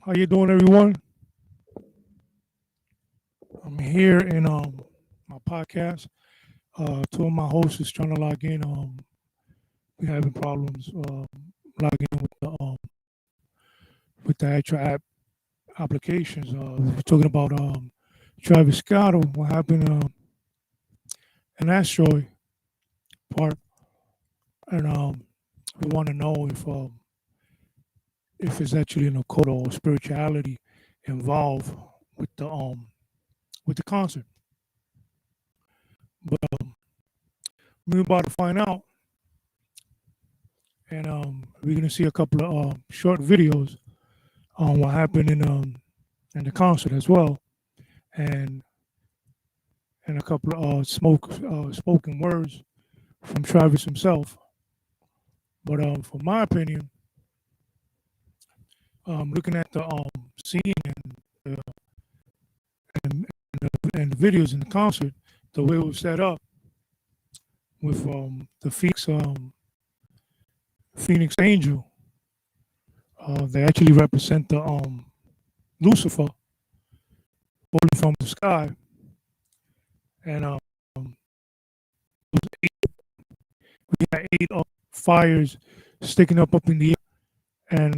How you doing, everyone? I'm here in my podcast. Two of my hosts is trying to log in. We having problems logging in with the actual applications. We're talking about Travis Scott or what happened in asteroid part, and we want to know if it's actually an occult or spirituality involved with the concert. But we're about to find out, and we're gonna see a couple of short videos on what happened in the concert as well, and a couple of spoken words from Travis himself. But for my opinion, looking at the scene the, and, and the videos in the concert, the way it was set up with the Phoenix Angel, they actually represent the Lucifer falling from the sky, and we had eight fires sticking up in the air, and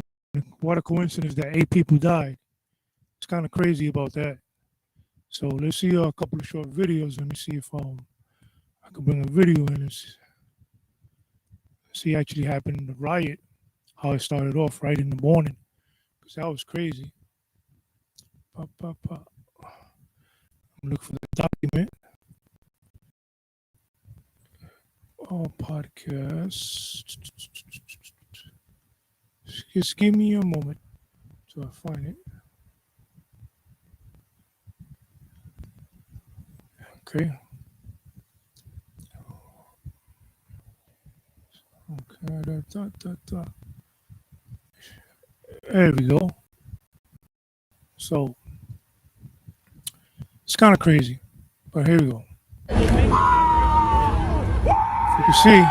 what a coincidence that eight people died. It's kind of crazy about that. So let's see a couple of short videos. Let me see if I can bring a video in and see actually happened in the riot, how it started off right in the morning, because that was crazy. Pop, pop, pop. I'm looking for the document. Podcast. Just give me a moment till I find it. Okay. Okay. There we go. So it's kind of crazy, but here we go. If you can see,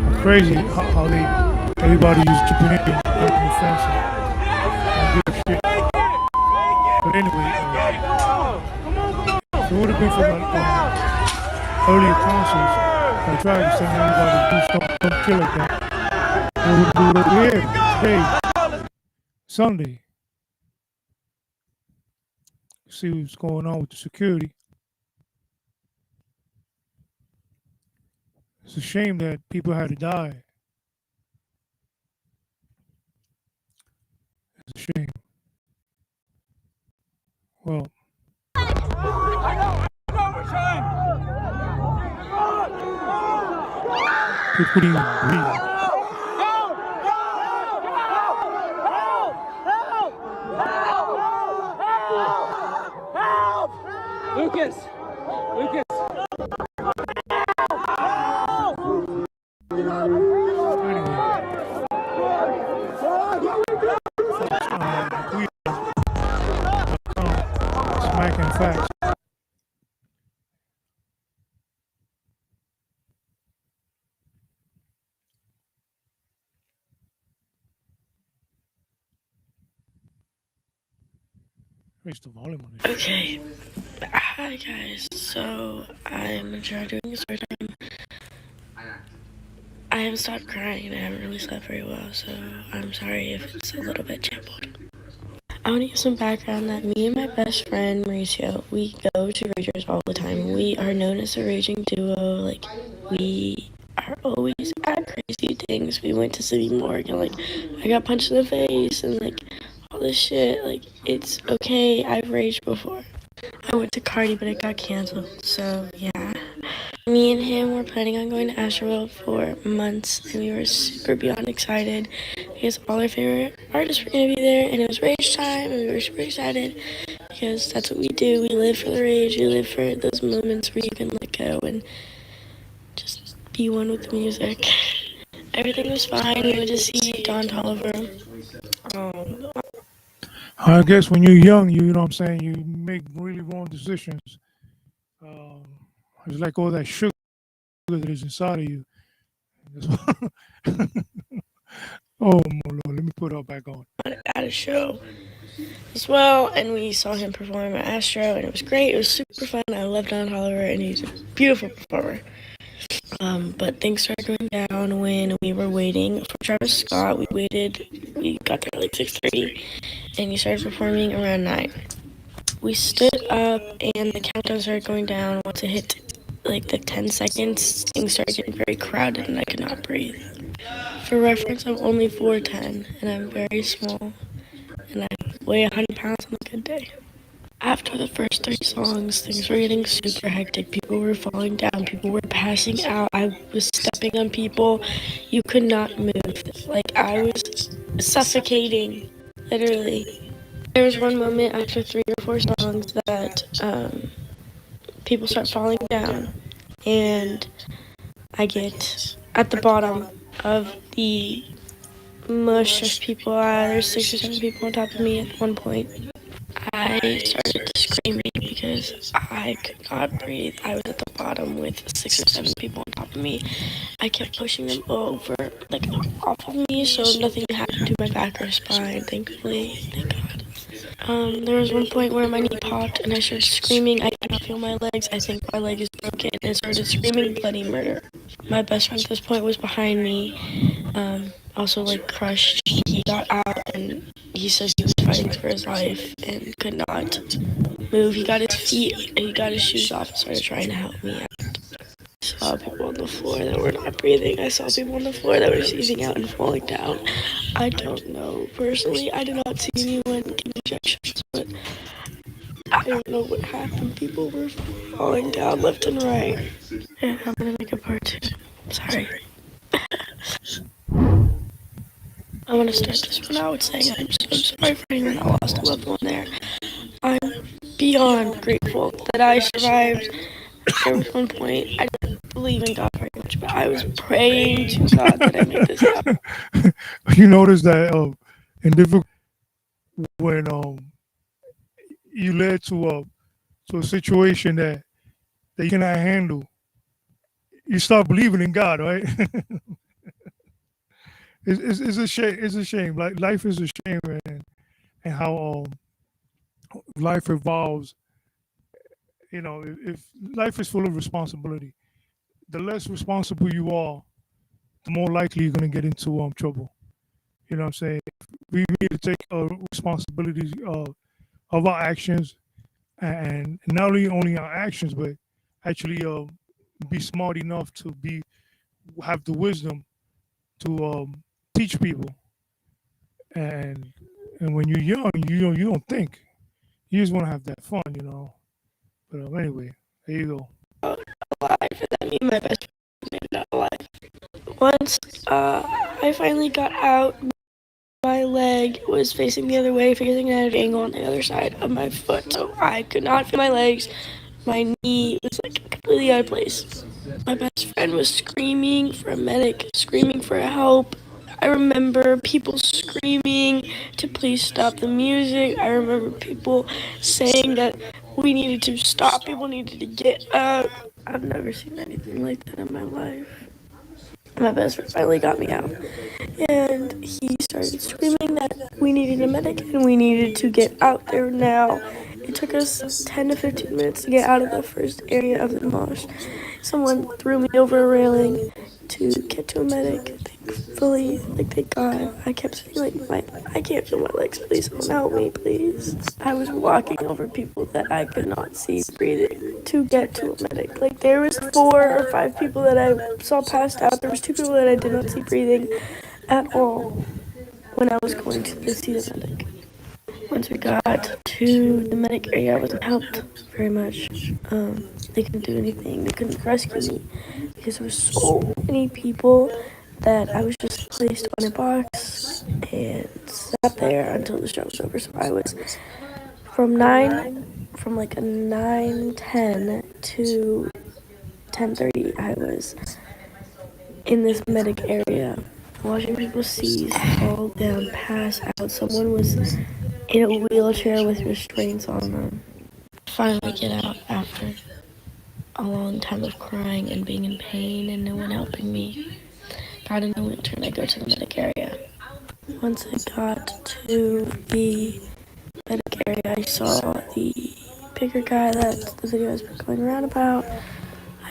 how crazy how everybody is chipping in on the fence and give a shit. But anyway, if it would have been for earlier concerts, I tried to send everybody to do some shit like that. They would do it over here today, Sunday. See what's going on with the security. It's a shame that people had to die. It's a shame. Well, people couldn't even breathe. Lucas! Lucas! Smac and facts. Raise the volume on this. Okay, hi guys. So I'm gonna try doing this story time. I haven't stopped crying and I haven't really slept very well, so I'm sorry if it's a little bit jumbled. I want to give some background that me and my best friend Mauricio, we go to Ragers all the time. We are known as a raging duo. Like, we are always at crazy things. We went to City Morgue and I got punched in the face and all this shit. It's okay. I've raged before. I went to Cardi, but it got canceled. So yeah. Me and him were planning on going to Astroworld for months, and we were super beyond excited because all our favorite artists were gonna be there, and it was rage time, and we were super excited because that's what we do. We live for the rage. We live for those moments where you can let go and just be one with the music. Everything was fine. We went to see Don Tolliver. I guess when you're young, you know what I'm saying, you make really wrong decisions. It's like all that sugar that is inside of you. Oh my lord, let me put her back on. at a show as well, and we saw him perform at Astro, and it was great. It was super fun. I love Don Toliver, and he's a beautiful performer. But things started going down when we were waiting for Travis Scott. We got there at like 6:30, and he started performing around 9. We stood up, and the countdown started going down. Once it hit like the 10 seconds, things started getting very crowded, and I could not breathe. For reference, I'm only 4'10", and I'm very small, and I weigh 100 pounds on a good day. After the first 3 songs, things were getting super hectic. People were falling down. People were passing out. I was stepping on people. You could not move. Like, I was suffocating, literally. There was one moment after 3 or 4 songs that people start falling down, and I get at the bottom of the mush of people. There's 6 or 7 people on top of me at one point. I started screaming because I could not breathe. I was at the bottom with 6 or 7 people on top of me. I kept pushing them over, like off of me, so nothing happened to my back or spine, thankfully. Thank God. There was one point where my knee popped and I started screaming. I cannot feel my legs. I think my leg is broken, and started screaming bloody murder. My best friend at this point was behind me, also like crushed. He got out and he said he was fighting for his life and could not move. He got his shoes off and started trying to help me out. I saw people on the floor that were not breathing. I saw people on the floor that were seizing out and falling down. I don't know. Personally, I did not see anyone get injections, but I don't know what happened. People were falling down left and right. And I'm gonna make a part 2. Sorry. I want to start this one out with saying I'm so sorry for anyone that lost a loved one there. I'm beyond grateful that I survived. There was one point, I don't believe in God very much, but I was praying to God that I make this happen. You notice that in difficult when you led to a situation that you cannot handle, you start believing in God, right? It's a shame. It's a shame. Like life is a shame, and how life evolves. You know, if life is full of responsibility, the less responsible you are, the more likely you're going to get into trouble. You know what I'm saying? We need to take responsibility of our actions, and not only our actions, but actually be smart enough to have the wisdom to teach people. And when you're young, you don't think. You just want to have that fun, you know. But anyway, there you go. Alive, and that me and my best friend made it out alive. Once I finally got out, my leg was facing the other way, facing at an angle on the other side of my foot, so I could not feel my legs. My knee was like completely out of place. My best friend was screaming for a medic, screaming for help. I remember people screaming to please stop the music. I remember people saying that we needed to stop, people needed to get out. I've never seen anything like that in my life. My best friend finally got me out, and he started screaming that we needed a medic and we needed to get out there now. It took us 10 to 15 minutes to get out of the first area of the mosh. Someone threw me over a railing to get to a medic. Thankfully, like thank God, I kept saying I can't feel my legs. Please, someone help me, please. I was walking over people that I could not see breathing to get to a medic. Like there was 4 or 5 people that I saw passed out. There was 2 people that I did not see breathing at all when I was going to see the medic. Once we got to the medic area, I wasn't helped very much. They couldn't do anything. They couldn't rescue me because there were so many people that I was just placed on a box and sat there until the show was over. So I was from like a 9:10 to 10:30. I was in this medic area, watching people seize, fall down, pass out. Someone was in a wheelchair with restraints on them. Finally get out after a long time of crying and being in pain and no one helping me. Out in the winter, and I go to the medic area. Once I got to the medic area, I saw the bigger guy that the video has been going around about.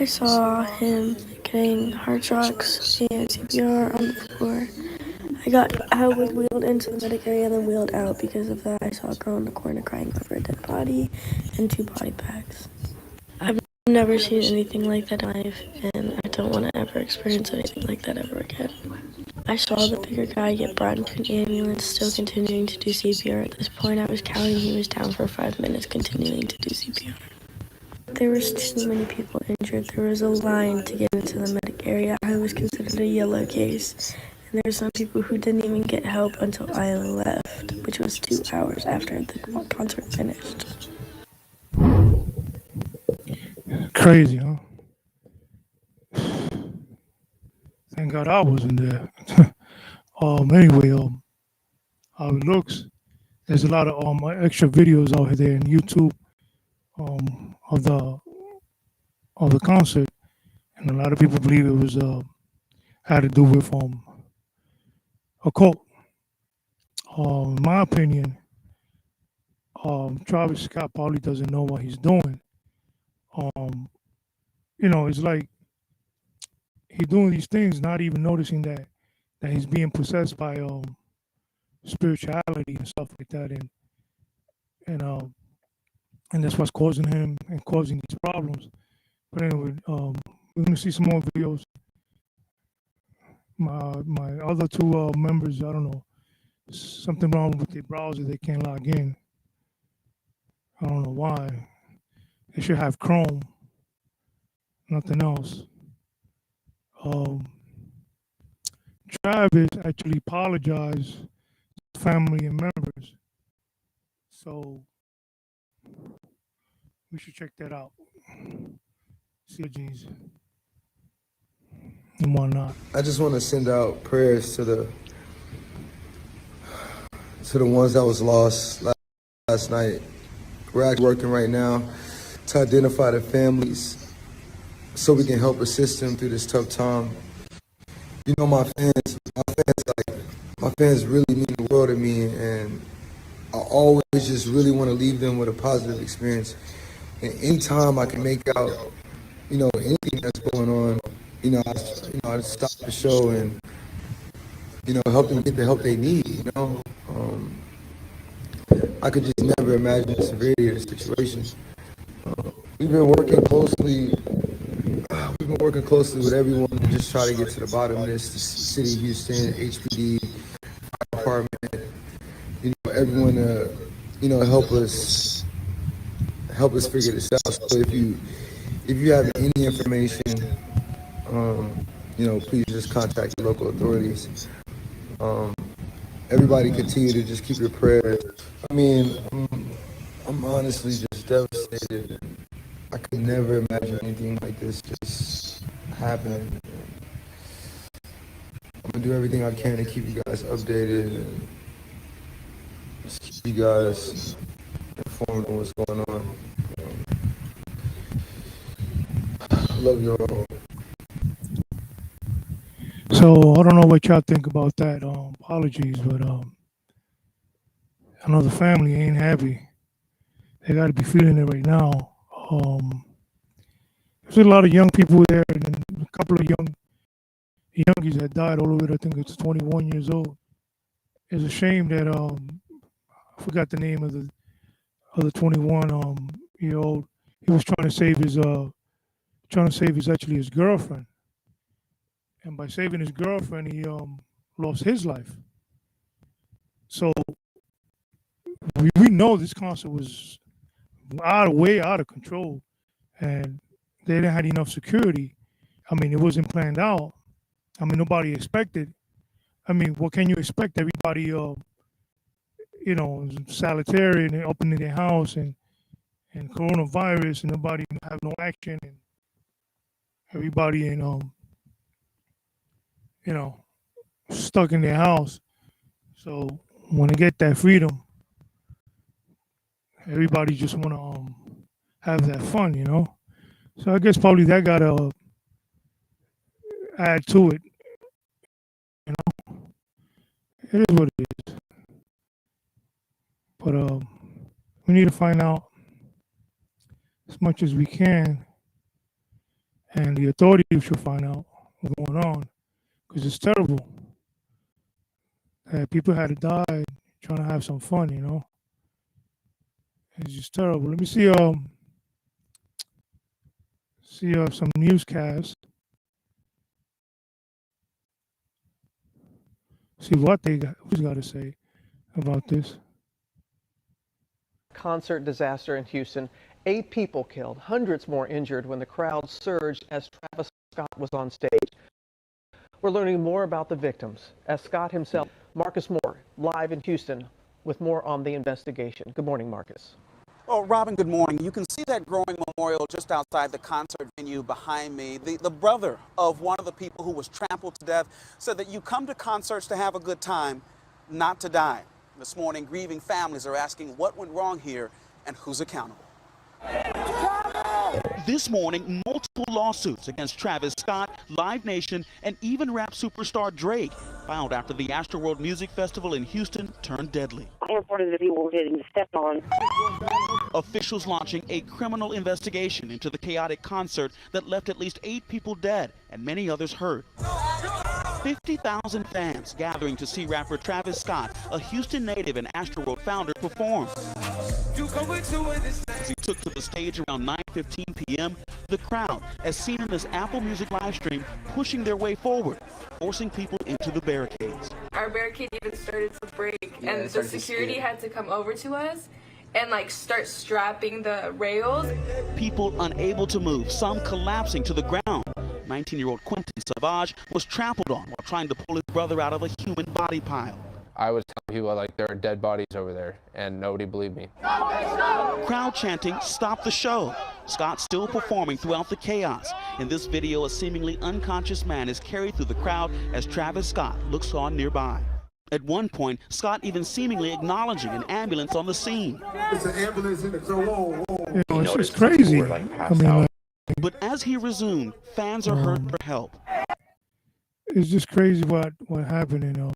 I saw him getting heart shocks and CPR on the floor. I was wheeled into the medic area and then wheeled out. Because of that, I saw a girl in the corner crying over a dead body and 2 body bags. I've never seen anything like that in my life, and I don't want to ever experience anything like that ever again. I saw the bigger guy get brought into an ambulance, still continuing to do CPR. At this point, I was counting he was down for 5 minutes, continuing to do CPR. There was too many people injured. There was a line to get into the medic area. I was considered a yellow case. And there were some people who didn't even get help until I left, which was 2 hours after the concert finished. Crazy, huh? Thank God I wasn't there. Anyway, how it looks, there's a lot of extra videos out there on YouTube of the concert, and a lot of people believe it was had to do with occult. In my opinion, Travis Scott probably doesn't know what he's doing. It's like he's doing these things, not even noticing that he's being possessed by spirituality and stuff like that, and and that's what's causing him and causing these problems. But anyway, we're gonna see some more videos. My other two members, I don't know, something wrong with their browser. They can't log in. I don't know why. They should have Chrome, nothing else. Um, Travis actually apologized to family and members, so we should check that out. CGs and whatnot. I just want to send out prayers to the ones that was lost last night. We're actually working right now to identify the families so we can help assist them through this tough time. You know, my fans really mean the world to me, and I always just really want to leave them with a positive experience. And anytime I can make out, anything that's going on, I stop the show and, help them get the help they need, I could just never imagine the severity of the situation. We've been working closely with everyone to just try to get to the bottom of this. The city of Houston, HPD, fire department, everyone to help us figure this out. So if you have any information, please just contact the local authorities. Everybody continue to just keep your prayers. I mean, I'm honestly just devastated. I could never imagine anything like this just happening. I'm gonna do everything I can to keep you guys updated and just keep you guys informed on what's going on. I love you all. So I don't know what y'all think about that. Apologies, but I know the family ain't happy. They got to be feeling it right now. There's a lot of young people there, and then a couple of youngies that died. All of it, I think it's 21 years old. It's a shame that I forgot the name of the 21 year old. He was trying to save his girlfriend, and by saving his girlfriend, he lost his life. So we know this concert was way out of control, and they didn't have enough security. I mean, it wasn't planned out. I mean, nobody expected. I mean, what can you expect? Everybody, solitary and up in their house, and coronavirus, and nobody have no action, and everybody in stuck in their house. So when they get that freedom, everybody just want to have that fun, So I guess probably that got to add to it. it is what it is. But we need to find out as much as we can, and the authorities should find out what's going on, because it's terrible that people had to die trying to have some fun. It's just terrible. Let me see some newscasts. See what who's got to say about this. Concert disaster in Houston. 8 people killed, hundreds more injured when the crowd surged as Travis Scott was on stage. We're learning more about the victims as Scott himself. Marcus Moore, live in Houston, with more on the investigation. Good morning, Marcus. Well, Robin, good morning. You can see that growing memorial just outside the concert venue behind me. The brother of one of the people who was trampled to death said that you come to concerts to have a good time, not to die. This morning, grieving families are asking what went wrong here and who's accountable. This morning, multiple lawsuits against Travis Scott, Live Nation, and even rap superstar Drake filed after the Astroworld Music Festival in Houston turned deadly. I reported that people were getting stepped on. Officials launching a criminal investigation into the chaotic concert that left at least 8 people dead and many others hurt. 50,000 fans gathering to see rapper Travis Scott, a Houston native and Astroworld founder, perform. As he took to the stage around 9:15 p.m., the crowd, as seen in this Apple Music live stream, pushing their way forward, forcing people into the barricades. Our barricade even started to break, and the security had to come over to us and start strapping the rails. People unable to move, some collapsing to the ground. 19-year-old Quentin Savage was trampled on while trying to pull his brother out of a human body pile. I was telling people there are dead bodies over there, and nobody believed me. Crowd chanting, "Stop the show." Scott still performing throughout the chaos. In this video, a seemingly unconscious man is carried through the crowd as Travis Scott looks on nearby. At one point, Scott even seemingly acknowledging an ambulance on the scene. It's an ambulance in the whoa. It's just crazy. But as he resumed, fans are heard for help. It's just crazy what happened, and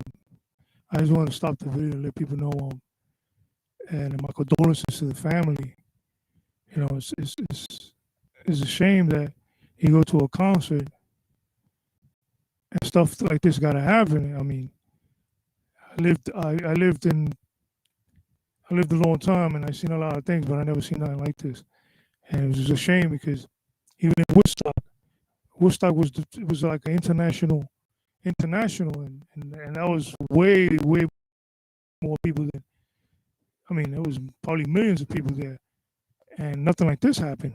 I just want to stop the video and let people know, and my condolences to the family. It's a shame that you go to a concert and stuff like this got to happen. I mean, I lived a long time, and I've seen a lot of things, but I never seen nothing like this. And it was just a shame because even in Woodstock was like an international, and that was way more people than. I mean, there was probably millions of people there, and nothing like this happened.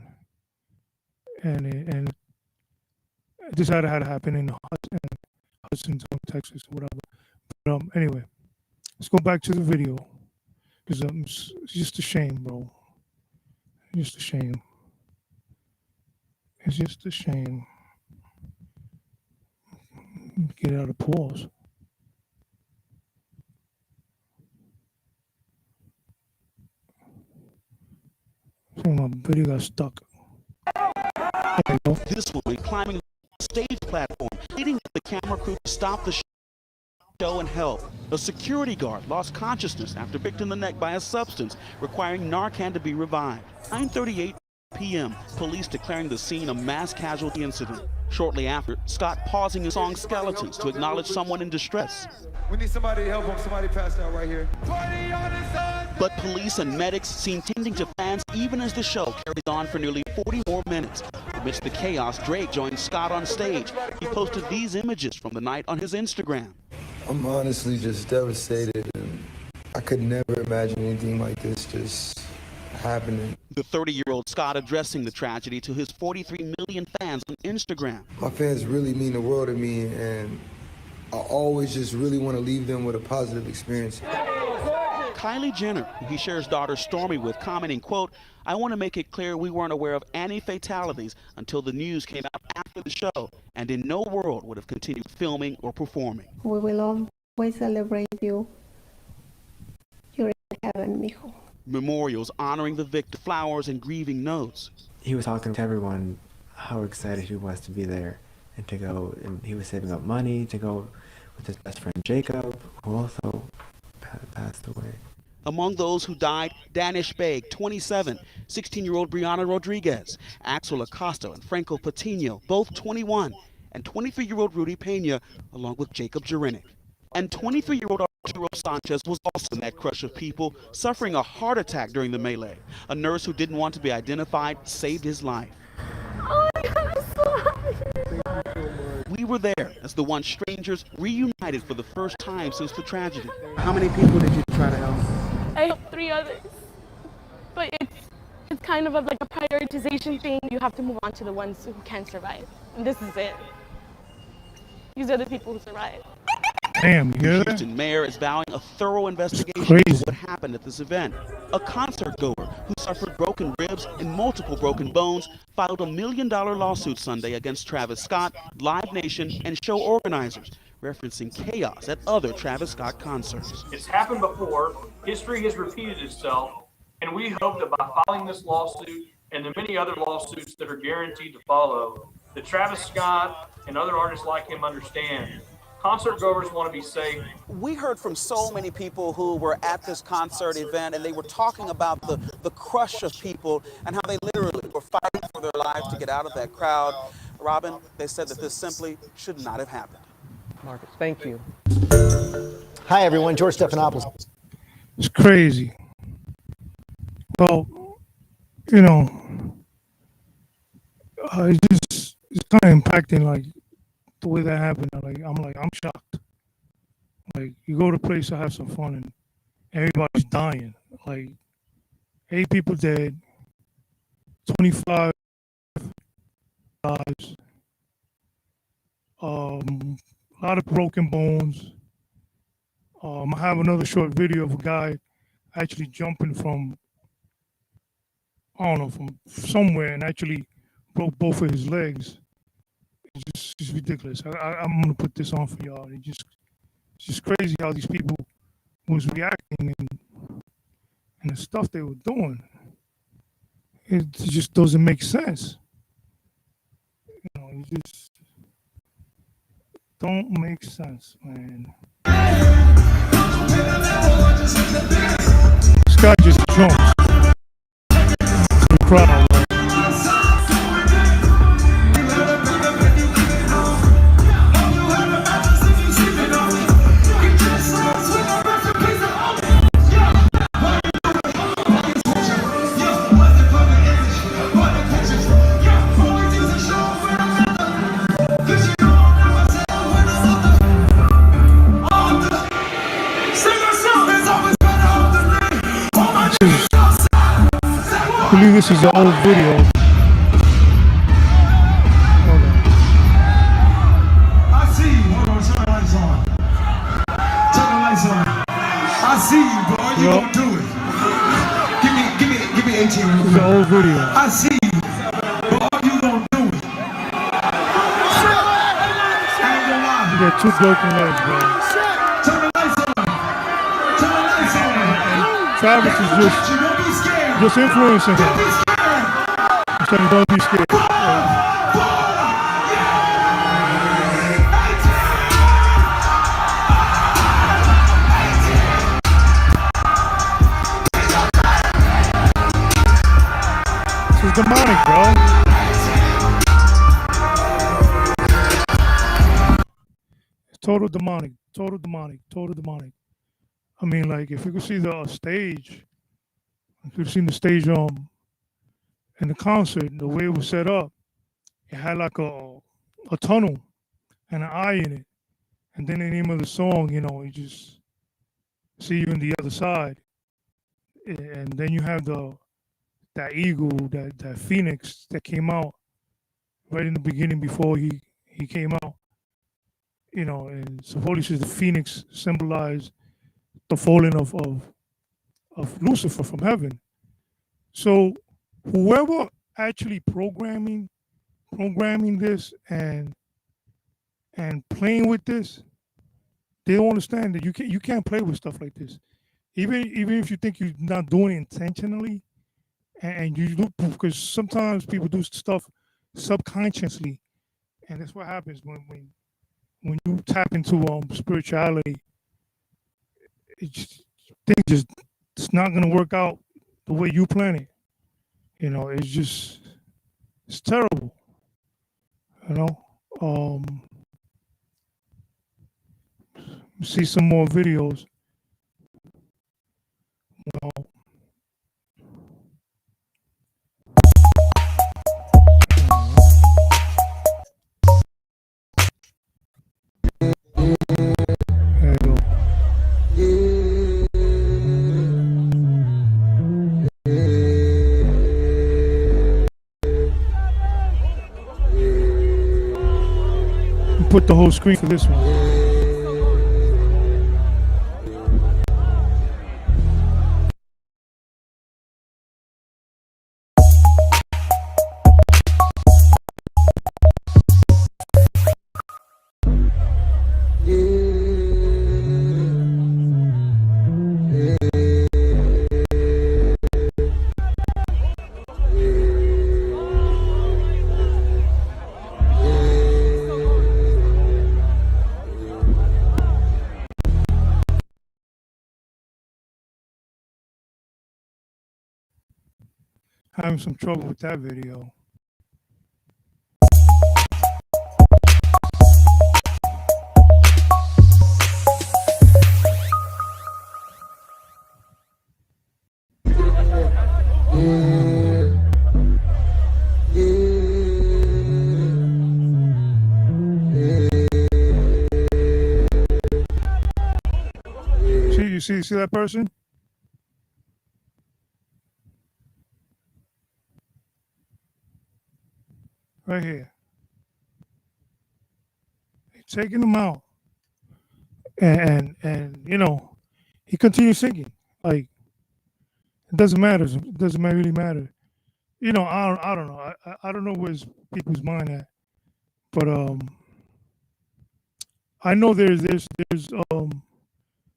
And this had to happen in Hudson, Texas, or whatever. But anyway, let's go back to the video because it's just a shame, bro. Just a shame. It's just a shame. Get out of pause. So my video got stuck. This woman climbing the stage platform, leading the camera crew to stop the show and help. A security guard lost consciousness after picked in the neck by a substance requiring Narcan to be revived. 9:38 p.m., police declaring the scene a mass casualty incident. Shortly after, Scott pausing his song Skeletons to acknowledge someone in distress. We need somebody to help him. Somebody passed out right here. But police and medics seem tending to fans even as the show carries on for nearly 40 more minutes. Amidst the chaos, Drake joined Scott on stage. He posted these images from the night on his Instagram. I'm honestly just devastated, and I could never imagine anything like this just happening. The 30-year-old Scott addressing the tragedy to his 43 million fans on Instagram. My fans really mean the world to me, and I always just really want to leave them with a positive experience. Kylie Jenner, who he shares daughter Stormy with, commenting, quote, "I want to make it clear we weren't aware of any fatalities until the news came out after the show, and in no world would have continued filming or performing." We will always celebrate you. You're in heaven, mijo. Memorials honoring the victim, flowers and grieving notes. He was talking to everyone how excited he was to be there and to go, and he was saving up money to go with his best friend Jacob, who also passed away. Among those who died, Danish Beg, 27, 16-year-old Brianna Rodriguez, Axel Acosta and Franco Patino, both 21, and 23-year-old Rudy Pena, along with Jacob Jurinic. And 23-year-old Arturo Sanchez was also in that crush of people, suffering a heart attack during the melee. A nurse who didn't want to be identified saved his life. Oh my God, I'm so happy. We were there as the Once Strangers reunited for the first time since the tragedy. How many people did you try to help? I helped 3 others, but it's kind of like a prioritization thing. You have to move on to the ones who can survive, and this is it. These are the people who survived. Damn, you hear The that? Houston mayor is vowing a thorough investigation into what happened at this event. A concert goer who suffered broken ribs and multiple broken bones filed $1 million lawsuit Sunday against Travis Scott, Live Nation, and show organizers, referencing chaos at other Travis Scott concerts. It's happened before, history has repeated itself, and we hope that by filing this lawsuit and the many other lawsuits that are guaranteed to follow, that Travis Scott and other artists like him understand concert goers want to be safe. We heard from so many people who were at this concert event, and they were talking about the crush of people and how they literally were fighting for their lives to get out of that crowd. Robin, they said that this simply should not have happened. Marcus, thank you. Hi, everyone. George Stephanopoulos. It's crazy. Well, you know, it's kind of impacting, like, the way that happened. I'm shocked. Like, you go to a place to have some fun and everybody's dying. Like, 8 people dead, 25 lives, a lot of broken bones. I have another short video of a guy actually jumping from, I don't know, from somewhere and actually broke both of his legs. It's just ridiculous. I'm gonna put this on for y'all. It's just crazy how these people was reacting and the stuff they were doing. It just doesn't make sense. You know, it just don't make sense, man. This guy just jumps to the crowd. I believe this is an old video. I see you. Hold on, turn the lights on. Turn the lights on. I see you, boy. You gonna do it. Give me 18. This is an old video. I see you. Boy, you gonna do it. You got 2 broken legs, bro. Turn the lights on. Turn the lights on. And Travis is just influencing him. He's saying, don't be scared. This is demonic, bro. It's total demonic. Total demonic. Total demonic. I mean, like, if you could see the stage, if you've seen the stage in the concert, the way it was set up, it had like a tunnel and an eye in it. And then the name of the song, you know, you just see you in the other side. And then you have that eagle, that phoenix that came out right in the beginning before he came out. You know, and supposedly the phoenix symbolized the falling of Lucifer from heaven. So whoever actually programming this and playing with this, they don't understand that you can't play with stuff like this. Even if you think you're not doing it intentionally, and you do, because sometimes people do stuff subconsciously, and that's what happens when when you tap into spirituality, things just it's not gonna work out the way you plan it. It's terrible. You know. See some more videos. There you go. Put the whole screen for this one. Having some trouble with that video. See that person? Right here. They're taking him out. And he continues singing. Like, it doesn't matter. It doesn't really matter. I don't know. I don't know where's people's mind at. But I know there's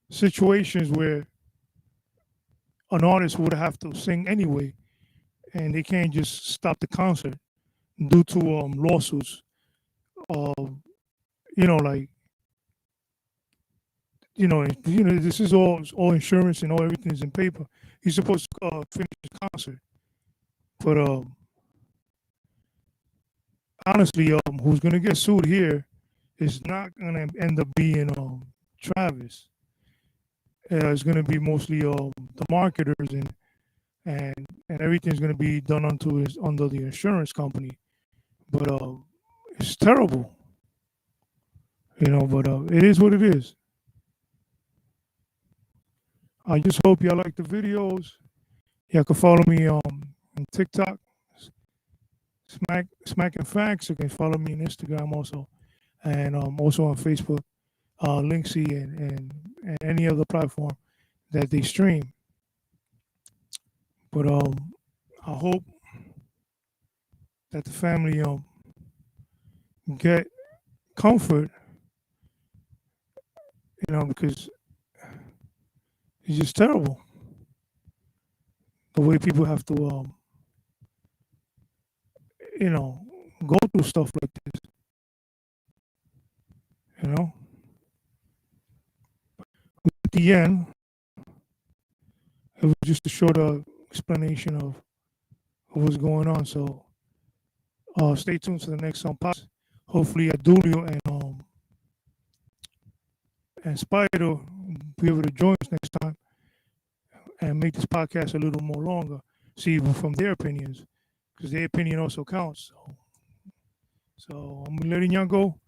situations where an artist would have to sing anyway, and they can't just stop the concert due to lawsuits. Like this is all insurance and all everything is in paper. He's supposed to finish the concert, but honestly, who's gonna get sued here is not gonna end up being Travis. It's gonna be mostly the marketers and everything's gonna be done under the insurance company. But it's terrible, But it is what it is. I just hope y'all like the videos. Y'all can follow me on TikTok, Smac and Facts. You can follow me on Instagram also, and also on Facebook, Linksy and any other platform that they stream. But I hope that the family get comfort, because it's just terrible the way people have to go through stuff like this. At the end, it was just a short explanation of what's going on. So stay tuned to the next podcast. Hopefully, Adulio and Spider will be able to join us next time and make this podcast a little more longer. See from their opinions, because their opinion also counts. So I'm letting y'all go.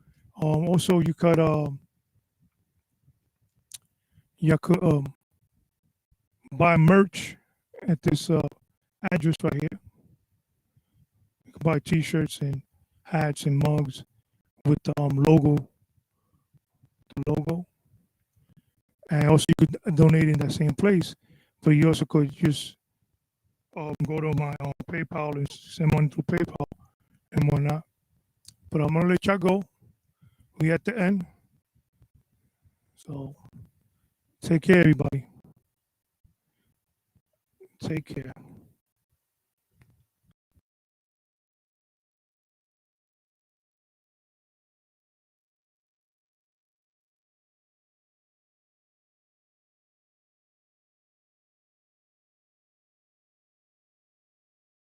Also, you could buy merch at this address right here. You can buy T-shirts and hats and mugs with the logo. And also you could donate in that same place, but you also could just go to my PayPal and send money through PayPal and whatnot. But I'm gonna let y'all go. We at the end, so take care, everybody. Take care.